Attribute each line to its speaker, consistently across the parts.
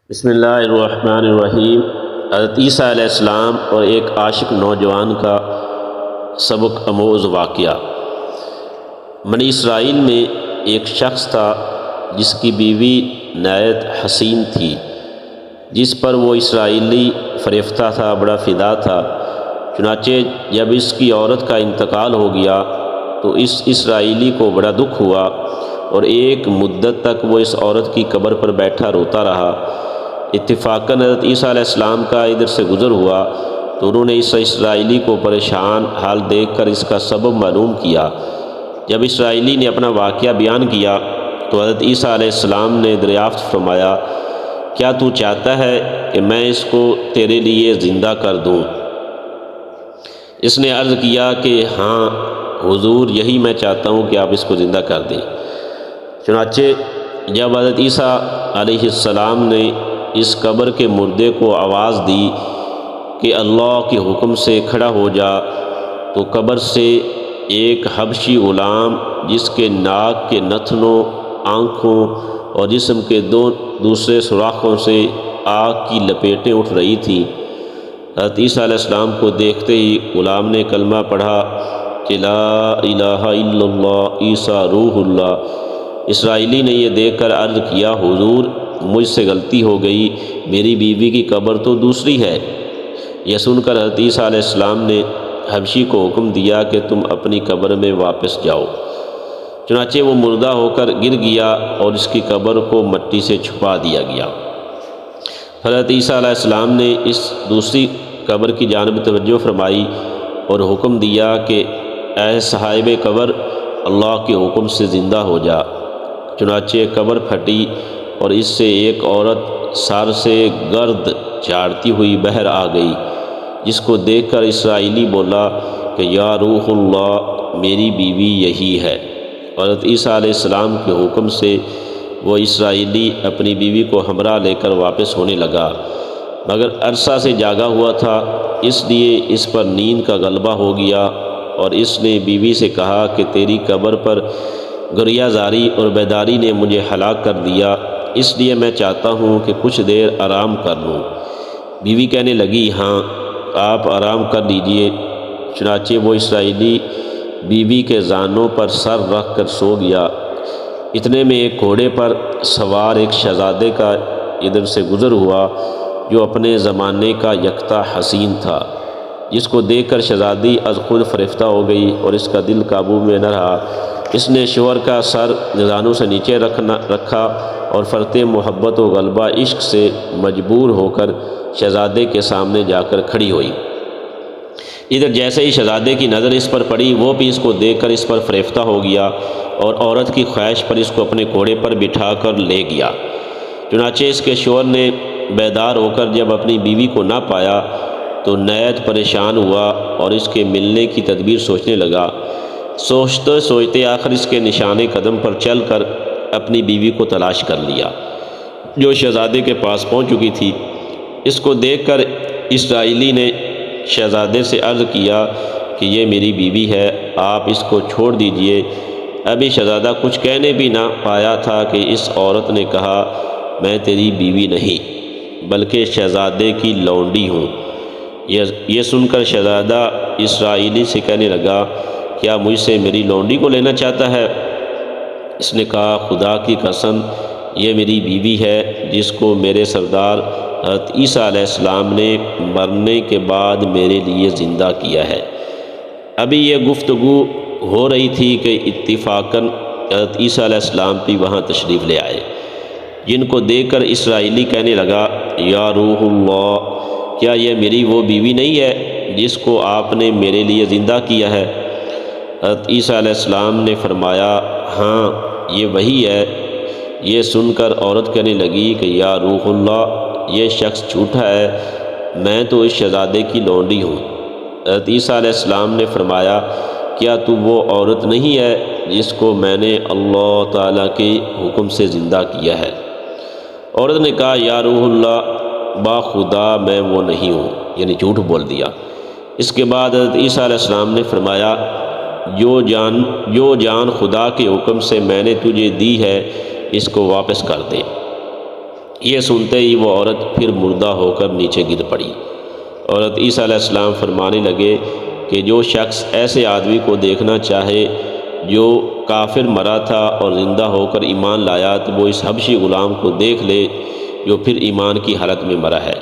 Speaker 1: بسم اللہ الرحمن الرحیم۔ حضرت عیسیٰ علیہ السلام اور ایک عاشق نوجوان کا سبق آموز واقعہ۔ بنی اسرائیل میں ایک شخص تھا جس کی بیوی نہایت حسین تھی، جس پر وہ اسرائیلی فریفتہ تھا، بڑا فدا تھا۔ چنانچہ جب اس کی عورت کا انتقال ہو گیا تو اس اسرائیلی کو بڑا دکھ ہوا اور ایک مدت تک وہ اس عورت کی قبر پر بیٹھا روتا رہا۔ اتفاقاً حضرت عیسیٰ علیہ السلام کا ادھر سے گزر ہوا تو انہوں نے اس اسرائیلی کو پریشان حال دیکھ کر اس کا سبب معلوم کیا۔ جب اسرائیلی نے اپنا واقعہ بیان کیا تو حضرت عیسیٰ علیہ السلام نے دریافت فرمایا، کیا تو چاہتا ہے کہ میں اس کو تیرے لیے زندہ کر دوں؟ اس نے عرض کیا کہ ہاں حضور، یہی میں چاہتا ہوں کہ آپ اس کو زندہ کر دیں۔ چنانچہ جب حضرت عیسیٰ علیہ السلام نے اس قبر کے مردے کو آواز دی کہ اللہ کے حکم سے کھڑا ہو جا، تو قبر سے ایک حبشی غلام جس کے ناک کے نتنوں، آنکھوں اور جسم کے دوسرے سوراخوں سے آگ کی لپیٹیں اٹھ رہی تھیں، حضرت عیسیٰ علیہ السلام کو دیکھتے ہی غلام نے کلمہ پڑھا کہ لا الہ الا اللہ عیسیٰ روح اللہ۔ اسرائیلی نے یہ دیکھ کر عرض کیا، حضور مجھ سے غلطی ہو گئی، میری بیوی کی قبر تو دوسری ہے۔ یہ سن کر حضرت عیسیٰ علیہ السلام نے حبشی کو حکم دیا کہ تم اپنی قبر میں واپس جاؤ۔ چنانچہ وہ مردہ ہو کر گر گیا اور اس کی قبر کو مٹی سے چھپا دیا گیا۔ حضرت عیسیٰ علیہ السلام نے اس دوسری قبر کی جانب توجہ فرمائی اور حکم دیا کہ اے صاحب قبر، اللہ کے حکم سے زندہ ہو جا۔ چنانچہ قبر پھٹی اور اس سے ایک عورت سر سے گرد جھاڑتی ہوئی باہر آ گئی، جس کو دیکھ کر اسرائیلی بولا کہ یا روح اللہ، میری بیوی یہی ہے۔ حضرت عیسیٰ علیہ السلام کے حکم سے وہ اسرائیلی اپنی بیوی کو ہمراہ لے کر واپس ہونے لگا، مگر عرصہ سے جاگا ہوا تھا، اس لیے اس پر نیند کا غلبہ ہو گیا اور اس نے بیوی سے کہا کہ تیری قبر پر گریہ زاری اور بیداری نے مجھے ہلاک کر دیا، اس لیے میں چاہتا ہوں کہ کچھ دیر آرام کر لوں۔ بیوی کہنے لگی، ہاں آپ آرام کر لیجئے۔ چنانچہ وہ اسرائیلی بیوی کے زانوں پر سر رکھ کر سو گیا۔ اتنے میں ایک گھوڑے پر سوار ایک شہزادے کا ادھر سے گزر ہوا جو اپنے زمانے کا یکتا حسین تھا، جس کو دیکھ کر شہزادی از خود فریفتہ ہو گئی اور اس کا دل قابو میں نہ رہا۔ اس نے شوہر کا سر زانوں سے نیچے رکھا اور فرط محبت و غلبہ عشق سے مجبور ہو کر شہزادے کے سامنے جا کر کھڑی ہوئی۔ ادھر جیسے ہی شہزادے کی نظر اس پر پڑی، وہ بھی اس کو دیکھ کر اس پر فریفتہ ہو گیا اور عورت کی خواہش پر اس کو اپنے گھوڑے پر بٹھا کر لے گیا۔ چنانچہ اس کے شوہر نے بیدار ہو کر جب اپنی بیوی کو نہ پایا تو نہایت پریشان ہوا اور اس کے ملنے کی تدبیر سوچنے لگا۔ سوچتے سوچتے آخر اس کے نشان قدم پر چل کر اپنی بیوی کو تلاش کر لیا، جو شہزادے کے پاس پہنچ چکی تھی۔ اس کو دیکھ کر اسرائیلی نے شہزادے سے عرض کیا کہ یہ میری بیوی ہے، آپ اس کو چھوڑ دیجئے۔ ابھی شہزادہ کچھ کہنے بھی نہ پایا تھا کہ اس عورت نے کہا، میں تیری بیوی نہیں بلکہ شہزادے کی لونڈی ہوں۔ یہ سن کر شہزادہ اسرائیلی سے کہنے لگا، کیا مجھ سے میری لونڈی کو لینا چاہتا ہے؟ اس نے کہا، خدا کی قسم، یہ میری بیوی ہے جس کو میرے سردار حضرت عیسیٰ علیہ السلام نے مرنے کے بعد میرے لیے زندہ کیا ہے۔ ابھی یہ گفتگو ہو رہی تھی کہ اتفاقاً حضرت عیسیٰ علیہ السلام بھی وہاں تشریف لے آئے، جن کو دیکھ کر اسرائیلی کہنے لگا، یا روح اللہ، کیا یہ میری وہ بیوی نہیں ہے جس کو آپ نے میرے لیے زندہ کیا ہے؟ حضرت عیسیٰ علیہ السلام نے فرمایا، ہاں یہ وہی ہے۔ یہ سن کر عورت کہنے لگی کہ یا روح اللہ، یہ شخص جھوٹا ہے، میں تو اس شہزادے کی لونڈی ہوں۔ حضرت عیسیٰ علیہ السلام نے فرمایا، کیا تو وہ عورت نہیں ہے جس کو میں نے اللہ تعالیٰ کے حکم سے زندہ کیا ہے؟ عورت نے کہا، یا روح اللہ، با خدا میں وہ نہیں ہوں، یعنی جھوٹ بول دیا۔ اس کے بعد حضرت عیسیٰ علیہ السلام نے فرمایا، جو جان خدا کے حکم سے میں نے تجھے دی ہے، اس کو واپس کر دے۔ یہ سنتے ہی وہ عورت پھر مردہ ہو کر نیچے گر پڑی۔ حضرت عیسیٰ علیہ السلام فرمانے لگے کہ جو شخص ایسے آدمی کو دیکھنا چاہے جو کافر مرا تھا اور زندہ ہو کر ایمان لایا، تو وہ اس حبشی غلام کو دیکھ لے جو پھر ایمان کی حالت میں مرا ہے۔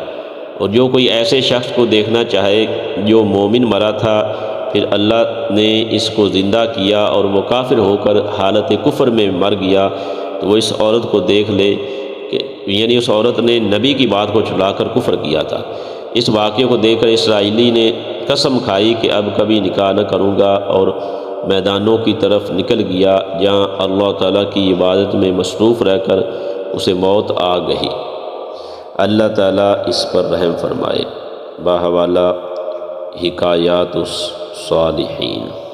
Speaker 1: اور جو کوئی ایسے شخص کو دیکھنا چاہے جو مومن مرا تھا، پھر اللہ نے اس کو زندہ کیا اور وہ کافر ہو کر حالت کفر میں مر گیا، تو وہ اس عورت کو دیکھ لے کہ یعنی اس عورت نے نبی کی بات کو چھڑا کر کفر کیا تھا۔ اس واقعے کو دیکھ کر اسرائیلی نے قسم کھائی کہ اب کبھی نکاح نہ کروں گا، اور میدانوں کی طرف نکل گیا جہاں اللہ تعالیٰ کی عبادت میں مصروف رہ کر اسے موت آ گئی۔ اللہ تعالیٰ اس پر رحم فرمائے۔ بحوالہ حکایات الصالحین۔